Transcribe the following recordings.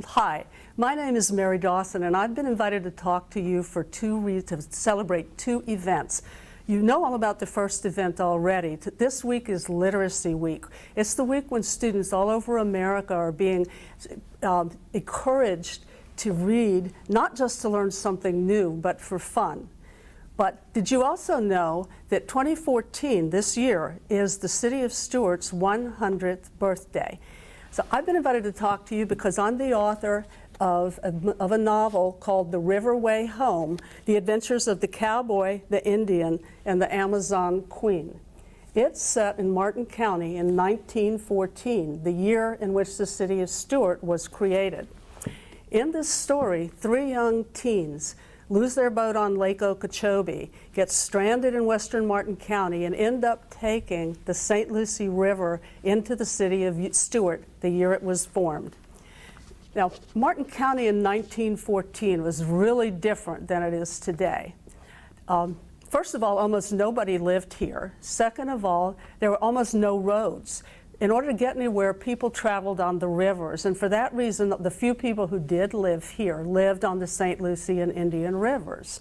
Hi, my name is Mary Dawson, and I've been invited to talk to you for to celebrate two events. You know all about the first event already. This week is Literacy Week. It's the week when students all over America are being encouraged to read, not just to learn something new, but for fun. But did you also know that 2014, this year, is the City of Stuart's 100th birthday? So I've been invited to talk to you because I'm the author of a novel called The River Way Home, The Adventures of the Cowboy, the Indian, and the Amazon Queen. It's set in Martin County in 1914, the year in which the City of Stuart was created. In this story, three young teens lose their boat on Lake Okeechobee, get stranded in western Martin County, and end up taking the St. Lucie River into the city of Stuart the year it was formed. Now, Martin County in 1914 was really different than it is today. First of all, almost nobody lived here. Second of all, there were almost no roads. In order to get anywhere, people traveled on the rivers, and for that reason, the few people who did live here lived on the St. Lucie and Indian rivers.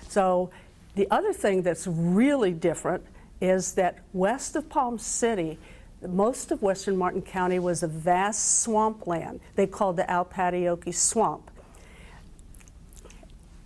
So the other thing that's really different is that west of Palm City, most of western Martin County was a vast swampland they called the Alpatioke Swamp.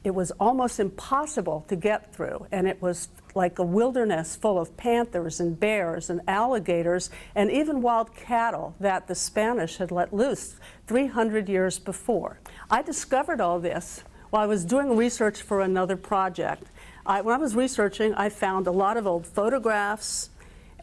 It was almost impossible to get through, and it was like a wilderness full of panthers and bears and alligators and even wild cattle that the Spanish had let loose 300 years before. I discovered all this while I was doing research for another project. When I was researching, I found a lot of old photographs,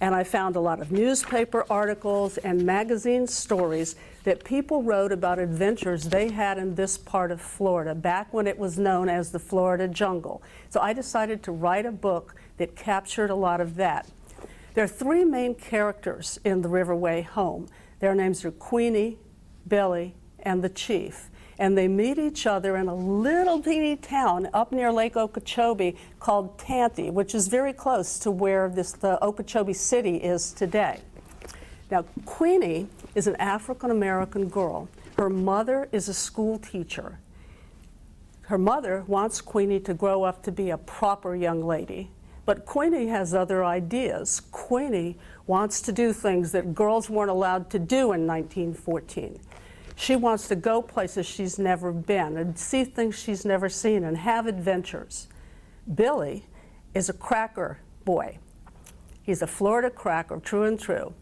and I found a lot of newspaper articles and magazine stories that people wrote about adventures they had in this part of Florida, back when it was known as the Florida Jungle. So I decided to write a book that captured a lot of that. There are three main characters in The River Way Home. Their names are Queenie, Billy, and the Chief. And they meet each other in a little teeny town up near Lake Okeechobee called Tanty, which is very close to where the Okeechobee city is today. Now, Queenie is an African-American girl. Her mother is a school teacher. Her mother wants Queenie to grow up to be a proper young lady, but Queenie has other ideas. Queenie wants to do things that girls weren't allowed to do in 1914. She wants to go places she's never been and see things she's never seen and have adventures. Billy is a cracker boy. He's a Florida cracker, true and true.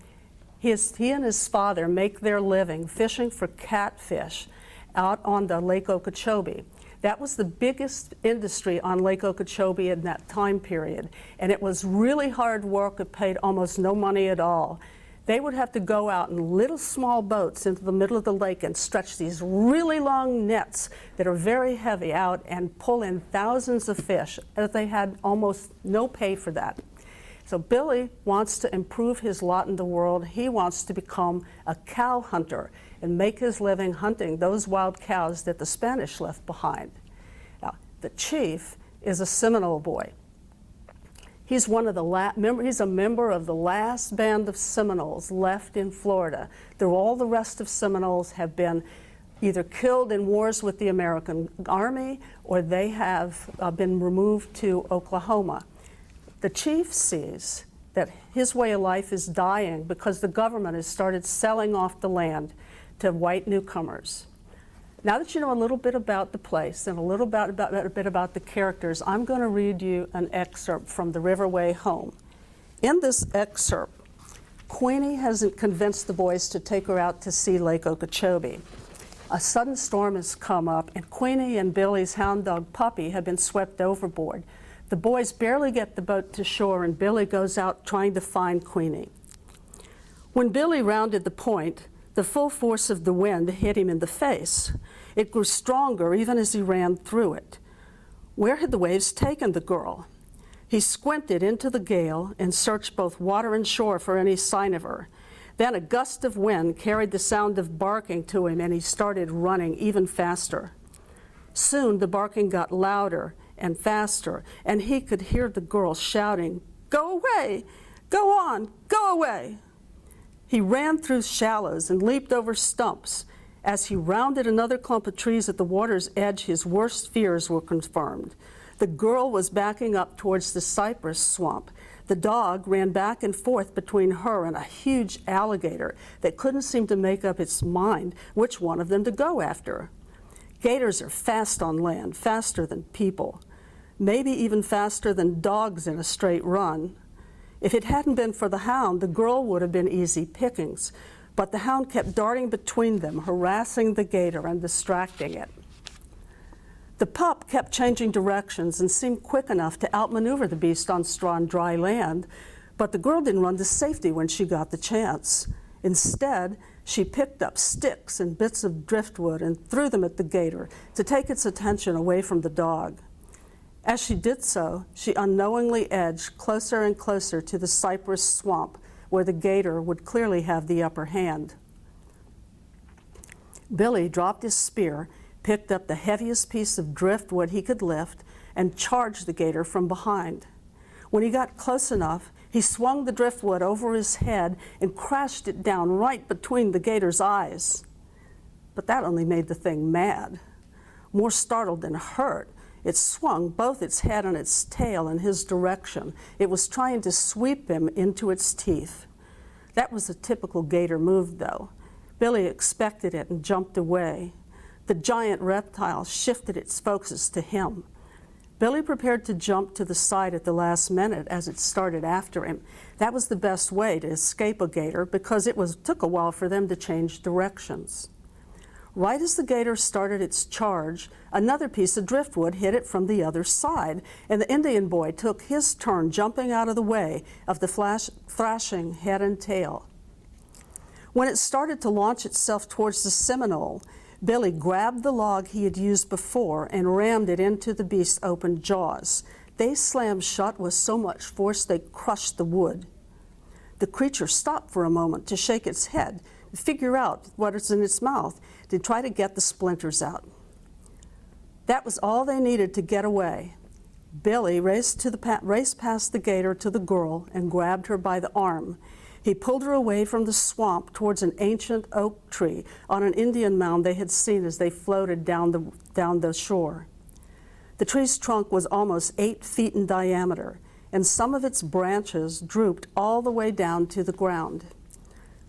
He and his father make their living fishing for catfish out on the Lake Okeechobee. That was the biggest industry on Lake Okeechobee in that time period, and it was really hard work. It paid almost no money at all. They would have to go out in little small boats into the middle of the lake and stretch these really long nets that are very heavy out and pull in thousands of fish, and they had almost no pay for that. So Billy wants to improve his lot in the world. He wants to become a cow hunter and make his living hunting those wild cows that the Spanish left behind. Now, the Chief is a Seminole boy. He's he's a member of the last band of Seminoles left in Florida. All the rest of Seminoles have been either killed in wars with the American Army, or they have been removed to Oklahoma. The Chief sees that his way of life is dying because the government has started selling off the land to white newcomers. Now that you know a little bit about the place and a bit about the characters, I'm going to read you an excerpt from The River Way Home. In this excerpt, Queenie hasn't convinced the boys to take her out to see Lake Okeechobee. A sudden storm has come up, and Queenie and Billy's hound dog Puppy have been swept overboard. The boys barely get the boat to shore, and Billy goes out trying to find Queenie. When Billy rounded the point, the full force of the wind hit him in the face. It grew stronger even as he ran through it. Where had the waves taken the girl? He squinted into the gale and searched both water and shore for any sign of her. Then a gust of wind carried the sound of barking to him, and he started running even faster. Soon the barking got louder and faster, and he could hear the girl shouting, "Go away! Go on! Go away!" He ran through shallows and leaped over stumps, As he rounded another clump of trees at the water's edge, his worst fears were confirmed. The girl was backing up towards the cypress swamp. The dog ran back and forth between her and a huge alligator that couldn't seem to make up its mind which one of them to go after. Gators are fast on land, faster than people, maybe even faster than dogs in a straight run. If it hadn't been for the hound, the girl would have been easy pickings, but the hound kept darting between them, harassing the gator and distracting it. The pup kept changing directions and seemed quick enough to outmaneuver the beast on dry land, but the girl didn't run to safety when she got the chance. Instead, she picked up sticks and bits of driftwood and threw them at the gator to take its attention away from the dog. As she did so, she unknowingly edged closer and closer to the cypress swamp, where the gator would clearly have the upper hand. Billy dropped his spear, picked up the heaviest piece of driftwood he could lift, and charged the gator from behind. When he got close enough, he swung the driftwood over his head and crashed it down right between the gator's eyes. But that only made the thing mad. More startled than hurt, it swung both its head and its tail in his direction. It was trying to sweep him into its teeth. That was a typical gator move, though. Billy expected it and jumped away. The giant reptile shifted its focus to him. Billy prepared to jump to the side at the last minute as it started after him. That was the best way to escape a gator because it took a while for them to change directions. Right as the gator started its charge, another piece of driftwood hit it from the other side, and the Indian boy took his turn jumping out of the way of the thrashing head and tail. When it started to launch itself towards the Seminole, Billy grabbed the log he had used before and rammed it into the beast's open jaws. They slammed shut with so much force they crushed the wood. The creature stopped for a moment to shake its head, to figure out what is in its mouth, to try to get the splinters out. That was all they needed to get away. Billy raced past the gator to the girl and grabbed her by the arm. He pulled her away from the swamp towards an ancient oak tree on an Indian mound they had seen as they floated down the shore. The tree's trunk was almost 8 feet in diameter, and some of its branches drooped all the way down to the ground.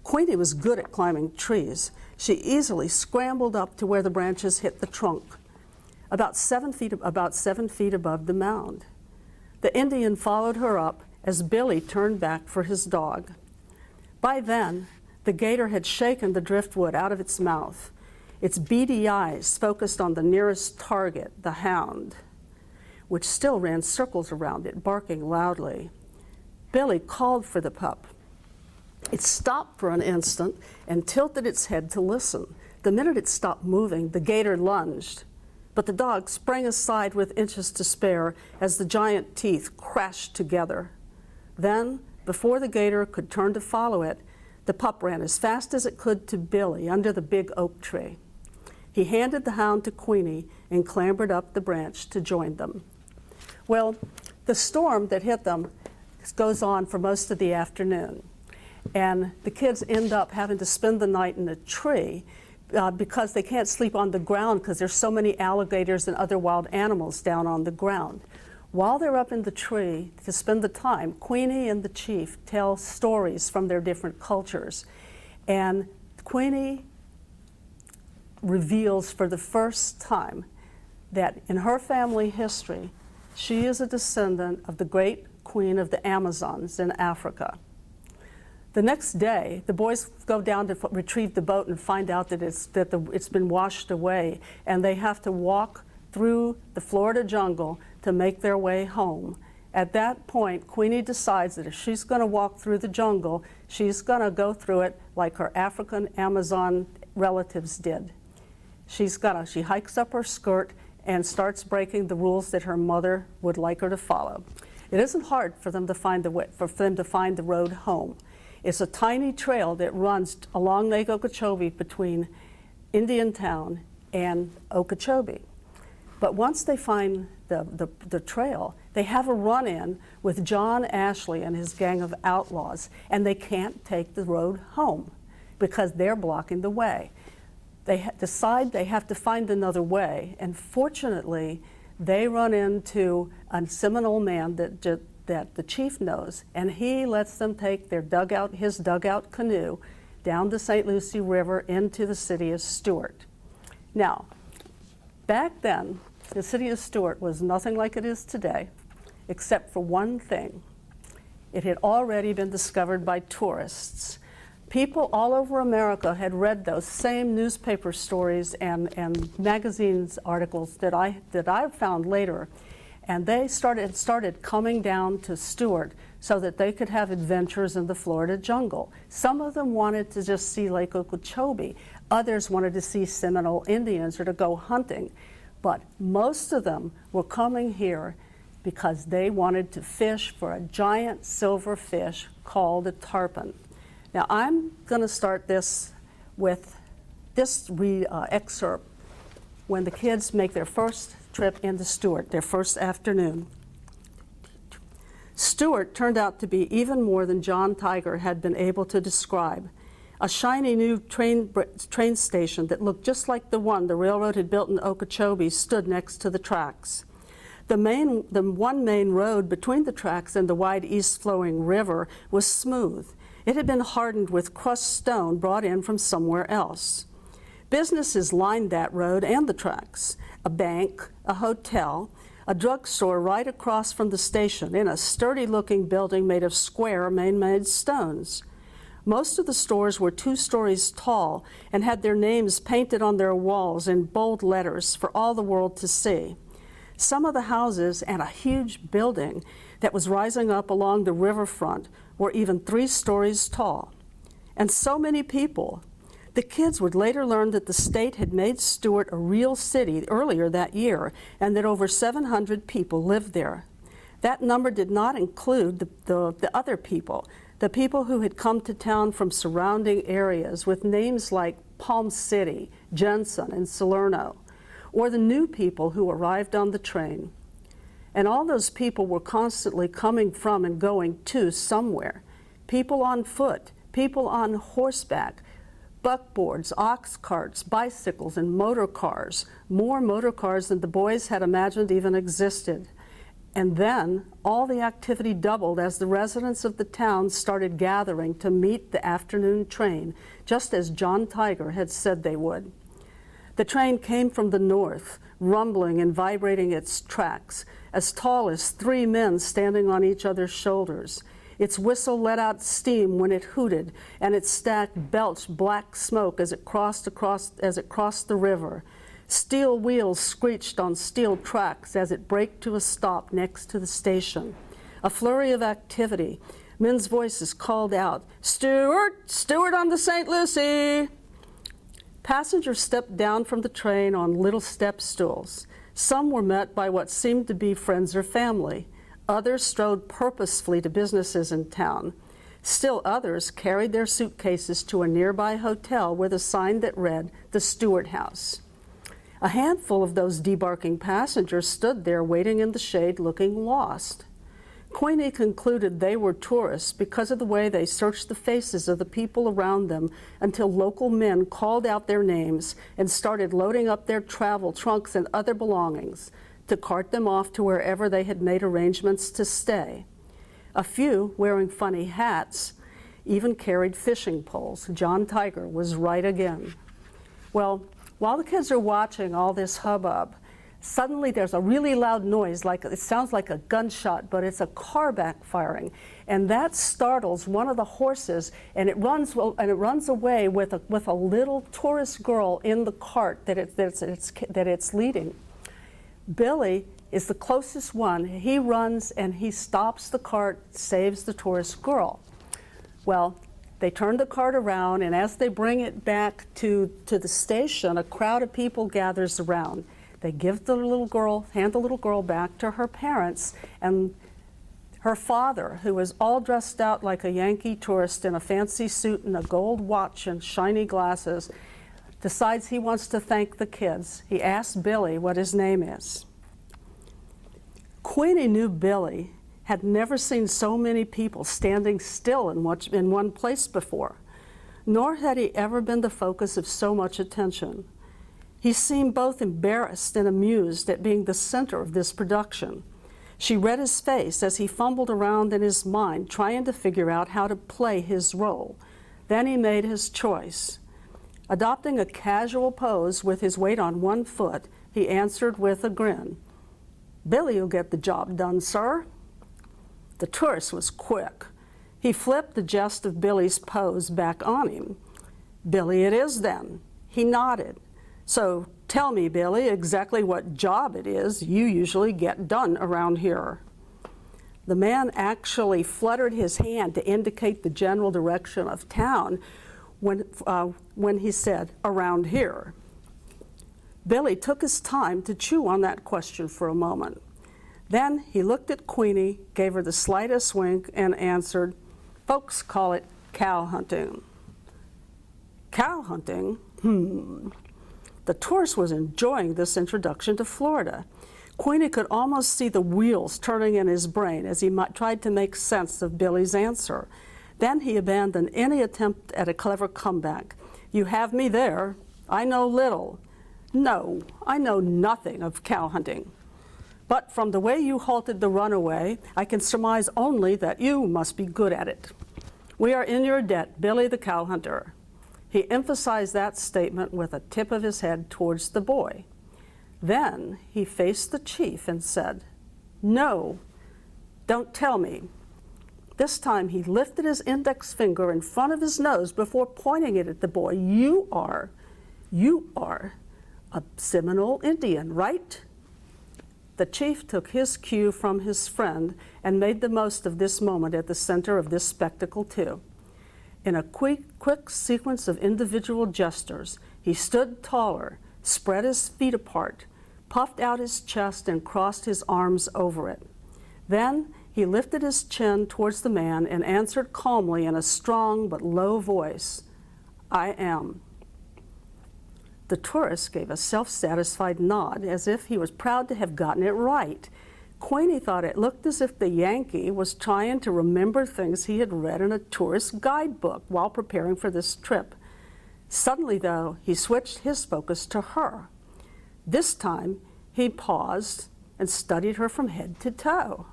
Queenie was good at climbing trees. She easily scrambled up to where the branches hit the trunk, about 7 feet above the mound. The Indian followed her up as Billy turned back for his dog. By then, the gator had shaken the driftwood out of its mouth. Its beady eyes focused on the nearest target, the hound, which still ran circles around it, barking loudly. Billy called for the pup. It stopped for an instant and tilted its head to listen. The minute it stopped moving, the gator lunged, but the dog sprang aside with inches to spare as the giant teeth crashed together. Then, before the gator could turn to follow it, the pup ran as fast as it could to Billy under the big oak tree. He handed the hound to Queenie and clambered up the branch to join them. Well, the storm that hit them goes on for most of the afternoon, and the kids end up having to spend the night in a tree because they can't sleep on the ground because there's so many alligators and other wild animals down on the ground. While they're up in the tree to spend the time, Queenie and the chief tell stories from their different cultures. And Queenie reveals for the first time that in her family history, she is a descendant of the great queen of the Amazons in Africa. The next day, the boys go down to retrieve the boat and find out that it's been washed away, and they have to walk through the Florida jungle to make their way home. At that point, Queenie decides that if she's going to walk through the jungle, she's going to go through it like her African Amazon relatives did. She hikes up her skirt and starts breaking the rules that her mother would like her to follow. It isn't hard for them to find the road home. It's a tiny trail that runs along Lake Okeechobee between Indiantown and Okeechobee. But once they find the trail, they have a run-in with John Ashley and his gang of outlaws, and they can't take the road home because they're blocking the way. They decide they have to find another way, and fortunately, they run into a Seminole man that the chief knows, and he lets them take their his dugout canoe down the St. Lucie River into the city of Stuart. Now, back then, the city of Stuart was nothing like it is today, except for one thing. It had already been discovered by tourists. People all over America had read those same newspaper stories and magazines articles that I found later, and they started coming down to Stuart so that they could have adventures in the Florida jungle. Some of them wanted to just see Lake Okeechobee. Others wanted to see Seminole Indians or to go hunting. But most of them were coming here because they wanted to fish for a giant silver fish called a tarpon. Now I'm going to start this with this excerpt when the kids make their first trip into Stuart, their first afternoon. Stuart turned out to be even more than John Tiger had been able to describe. A shiny new train station that looked just like the one the railroad had built in Okeechobee stood next to the tracks. The one main road between the tracks and the wide east-flowing river was smooth. It had been hardened with crushed stone brought in from somewhere else. Businesses lined that road and the tracks. A bank, a hotel, a drugstore right across from the station in a sturdy-looking building made of square, man-made stones. Most of the stores were 2 stories tall and had their names painted on their walls in bold letters for all the world to see. Some of the houses and a huge building that was rising up along the riverfront were even 3 stories tall. And so many people. The kids would later learn that the state had made Stuart a real city earlier that year, and that over 700 people lived there. That number did not include the other people, the people who had come to town from surrounding areas with names like Palm City, Jensen, and Salerno, or the new people who arrived on the train. And all those people were constantly coming from and going to somewhere. People on foot, people on horseback, buckboards, ox carts, bicycles, and motor cars, more motor cars than the boys had imagined even existed. And then all the activity doubled as the residents of the town started gathering to meet the afternoon train, just as John Tiger had said they would. The train came from the north, rumbling and vibrating its tracks, as tall as 3 men standing on each other's shoulders. Its whistle let out steam when it hooted, and its stack belched black smoke as it crossed the river. Steel wheels screeched on steel tracks as it braked to a stop next to the station. A flurry of activity. Men's voices called out, "Stuart! Stuart on the St. Lucie!" Passengers stepped down from the train on little step stools. Some were met by what seemed to be friends or family. Others strode purposefully to businesses in town. Still others carried their suitcases to a nearby hotel with a sign that read, "The Stuart House." A handful of those debarking passengers stood there waiting in the shade looking lost. Queenie concluded they were tourists because of the way they searched the faces of the people around them until local men called out their names and started loading up their travel trunks and other belongings to cart them off to wherever they had made arrangements to stay. A few, wearing funny hats, even carried fishing poles. John Tiger was right again. Well, while the kids are watching all this hubbub, suddenly there's a really loud noise, it sounds like a gunshot, but it's a car backfiring. And that startles one of the horses, and it runs away with a little tourist girl in the cart that it's leading. Billy is the closest one. He runs and he stops the cart, saves the tourist girl. Well, they turn the cart around, and as they bring it back to the station, a crowd of people gathers around. They hand the little girl back to her parents, and her father, who is all dressed out like a Yankee tourist in a fancy suit and a gold watch and shiny glasses, decides he wants to thank the kids. He asks Billy what his name is. Queenie knew Billy had never seen so many people standing still in one place before. nor had he ever been the focus of so much attention. He seemed both embarrassed and amused at being the center of this production. She read his face as he fumbled around in his mind, trying to figure out how to play his role. Then he made his choice. Adopting a casual pose with his weight on one foot, he answered with a grin, "Billy will get the job done, sir." The tourist was quick. He flipped the jest of Billy's pose back on him. "Billy it is, then." He nodded. "So tell me, Billy, exactly what job it is you usually get done around here." The man actually fluttered his hand to indicate the general direction of town when he said, "around here." Billy took his time to chew on that question for a moment. Then he looked at Queenie, gave her the slightest wink, and answered, "Folks call it cow hunting." Cow hunting? The tourist was enjoying this introduction to Florida. Queenie could almost see the wheels turning in his brain as he tried to make sense of Billy's answer. Then he abandoned any attempt at a clever comeback. "You have me there. I know little. No, I know nothing of cow hunting. But from the way you halted the runaway, I can surmise only that you must be good at it. We are in your debt, Billy the cow hunter." He emphasized that statement with a tip of his head towards the boy. Then he faced the chief and said, "No, don't tell me." This time he lifted his index finger in front of his nose before pointing it at the boy. You are a Seminole Indian, right?" The chief took his cue from his friend and made the most of this moment at the center of this spectacle too. In a quick sequence of individual gestures, he stood taller, spread his feet apart, puffed out his chest, and crossed his arms over it. Then he lifted his chin towards the man and answered calmly in a strong but low voice, "I am." The tourist gave a self-satisfied nod, as if he was proud to have gotten it right. Queenie thought it looked as if the Yankee was trying to remember things he had read in a tourist guidebook while preparing for this trip. Suddenly, though, he switched his focus to her. This time, he paused and studied her from head to toe.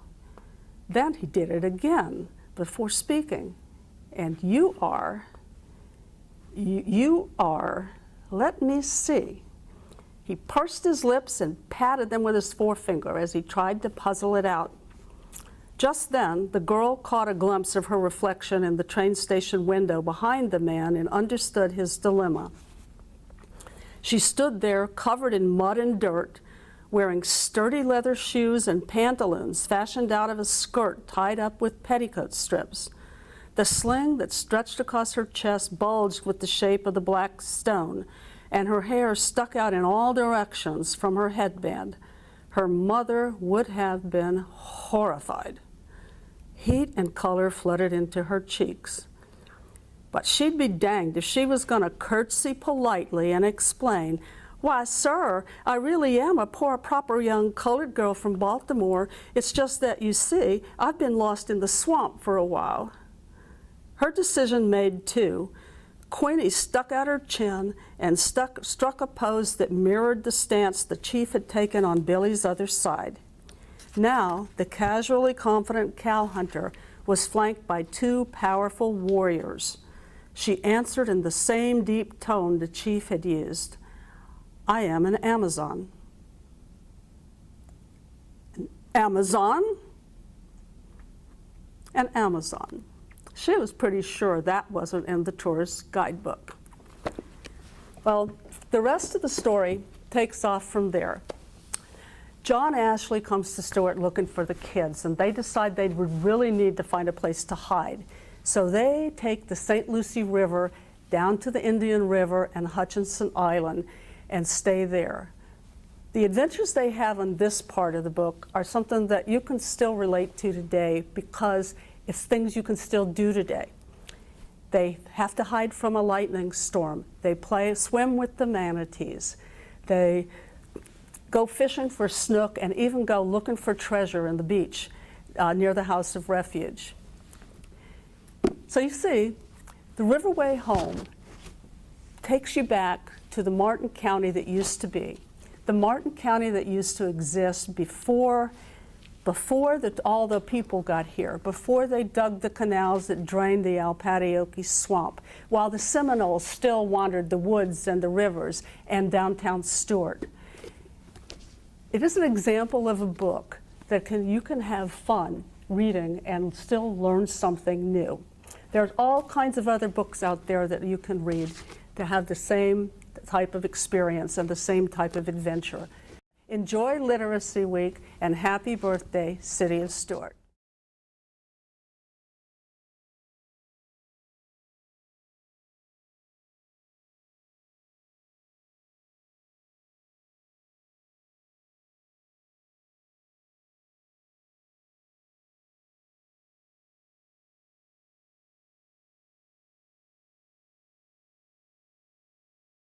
Then he did it again before speaking. "And you are, let me see." He pursed his lips and patted them with his forefinger as he tried to puzzle it out. Just then, the girl caught a glimpse of her reflection in the train station window behind the man and understood his dilemma. She stood there covered in mud and dirt, wearing sturdy leather shoes and pantaloons fashioned out of a skirt tied up with petticoat strips. The sling that stretched across her chest bulged with the shape of the black stone, and her hair stuck out in all directions from her headband. Her mother would have been horrified. Heat and color flooded into her cheeks. But she'd be danged if she was going to curtsy politely and explain, "Why, sir, I really am a poor, proper young colored girl from Baltimore. It's just that, you see, I've been lost in the swamp for a while." Her decision made, too, Queenie stuck out her chin and struck a pose that mirrored the stance the chief had taken on Billy's other side. Now, the casually confident cow hunter was flanked by two powerful warriors. She answered in the same deep tone the chief had used. "I am an Amazon." "An Amazon?" An Amazon. She was pretty sure that wasn't in the tourist guidebook. Well, the rest of the story takes off from there. John Ashley comes to Stewart looking for the kids, and they decide they would really need to find a place to hide. So they take the St. Lucie River down to the Indian River and Hutchinson Island and stay there. The adventures they have in this part of the book are something that you can still relate to today because it's things you can still do today. They have to hide from a lightning storm. They swim with the manatees. They go fishing for snook and even go looking for treasure in the beach near the House of Refuge. So you see, The Riverway home takes you back to the Martin County that used to be. The Martin County that used to exist before all the people got here, before they dug the canals that drained the Alpadioke swamp, while the Seminoles still wandered the woods and the rivers and downtown Stuart. It is an example of a book that you can have fun reading and still learn something new. There's all kinds of other books out there that you can read to have the same type of experience and the same type of adventure. Enjoy Literacy Week, and happy birthday, City of Stuart.